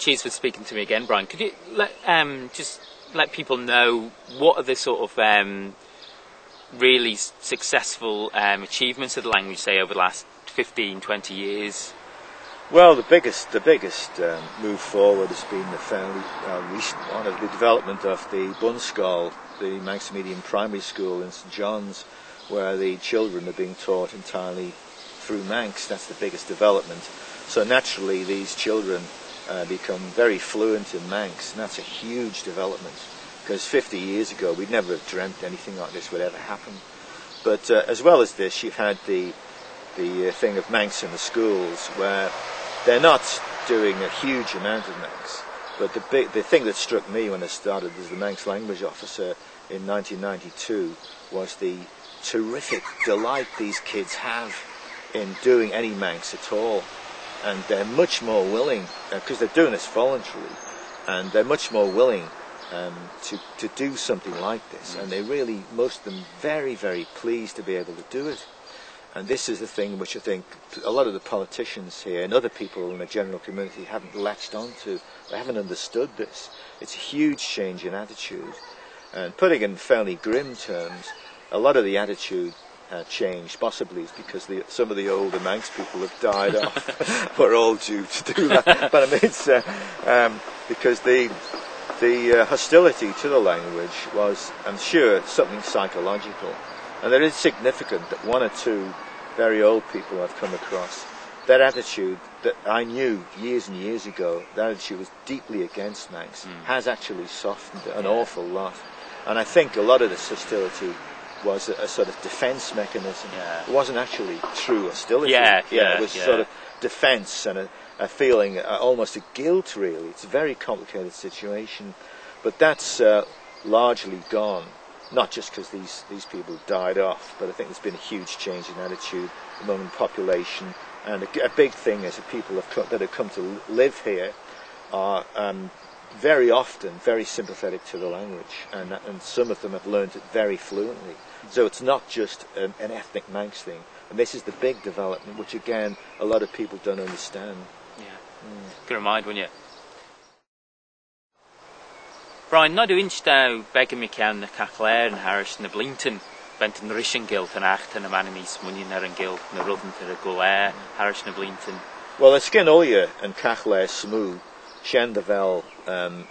cheers for speaking to me again, Brian. Could you just let people know what are the sort of really successful achievements of the language, say, over the last 15, 20 years? Well, the biggest move forward has been the fairly recent one of the development of the Bunskall, the Manx Medium Primary School in St John's, where the children are being taught entirely through Manx. That's the biggest development. So naturally, these children become very fluent in Manx, and that's a huge development, because 50 years ago we'd never have dreamt anything like this would ever happen. But as well as this, you've had the thing of Manx in the schools, where they're not doing a huge amount of Manx. But the thing that struck me when I started as the Manx language officer in 1992 was the terrific delight these kids have in doing any Manx at all. And they're much more willing, because they're doing this voluntarily, and they're much more willing to do something like this. And they really, most of them, very, very pleased to be able to do it. And this is the thing which I think a lot of the politicians here and other people in the general community haven't latched onto. They haven't understood this. It's a huge change in attitude. And putting it in fairly grim terms, a lot of the attitude changed, possibly is because some of the older Manx people have died off. We're all due to do that. But I mean, it's because the hostility to the language was, I'm sure, something psychological. And it is significant that one or two very old people I've come across, that attitude that I knew years and years ago, that attitude was deeply against Manx, has actually softened an awful lot. And I think a lot of this hostility was a sort of defence mechanism. Yeah. It wasn't actually true hostility. It was sort of defence and a feeling, almost a guilt, really. It's a very complicated situation. But that's largely gone. Not just because these people died off, but I think there's been a huge change in attitude among the population. And a big thing is that people that have come to live here are very often very sympathetic to the language, and some of them have learned it very fluently. So it's not just an ethnic Manx thing, and this is the big development, which again a lot of people don't understand. Yeah, good remind, wouldn't you? Brian, na dwi'n stau beg mi cian na cachlair yn Harris na Blinton, bent yn rysyn gilt yn acht yn y man mis mwyn ar yn gilt na rwddant ar y golair Harris na Blinton. Well, it's gyn olia yn cachlair smooth, sien dy fel yn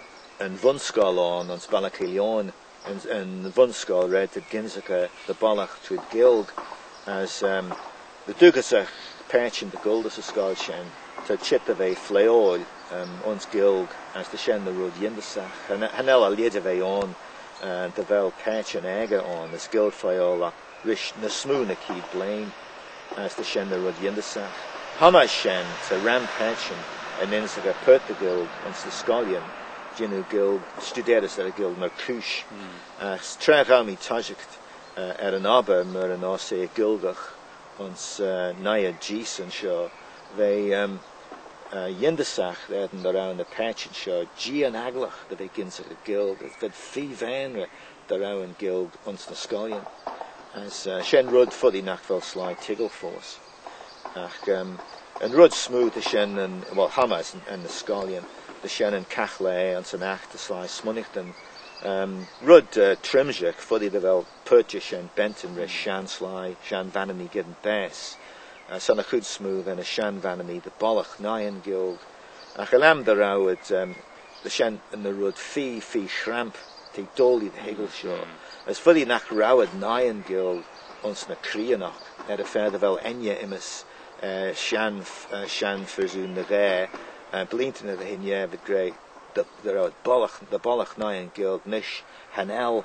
Funskall on Spalacilion, yn Funskall red at Ginsaca, the Bolach trwy'r gilg, as the Dugasach perch in the Guldas of Skall sien, to chit of a fleoil, ons gilg, as the shen the road yindasach, and hanel a lid of a on, the vel perch and ega on, as gild fleola, rish na smoon a key blame, as the shen the road yindasach. Hama shen to ram perch and then a pert the guild, ons the Scollion, Ginu guild, studeris at a guild, Merkush, as trehami tajikt, at an aber, meranose gildach, ons naya Jason show, they Yindasach there and around the patch and show Gian Aglach the begins at the guild, that Fee Vanra the round guild ons the Scollion, as Shen Rud footy nachvel slide tiggle force. And Rud smooth the Shen and Hamas and the Scollion, the Shen and Cachle and Sanach the sly Smunichton. Rud Trimjak footy the vel purchase Shen Benton Rish Shan Sly, Shan Vanamy given Bess. Son a good smooth and a shan vanamy the Bolach Nyan guild. Achalam the rawd the shan and the rud fee shramp te dolly the higgleshaw. As fully nach rawd Nyan guild ons na krianach at a fair the vel enya imus shan verzoen the there blinten the hinya the grey the rawd Bolach Nyan guild nish hanel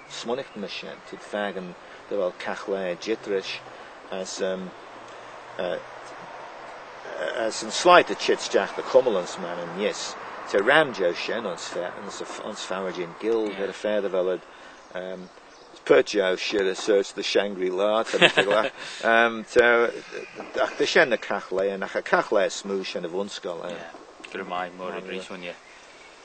smunicht mission to fagan the vel cachle jitrish as in slight the chits jack the Cumberland's man and yes to Ramjo Shen on Faragin Guild had a fair developed Perjo should have searched the Shangri-La to the Shen the Cachle and a Cachle smooth Shen of Unskall. Good of mine, more agree on you.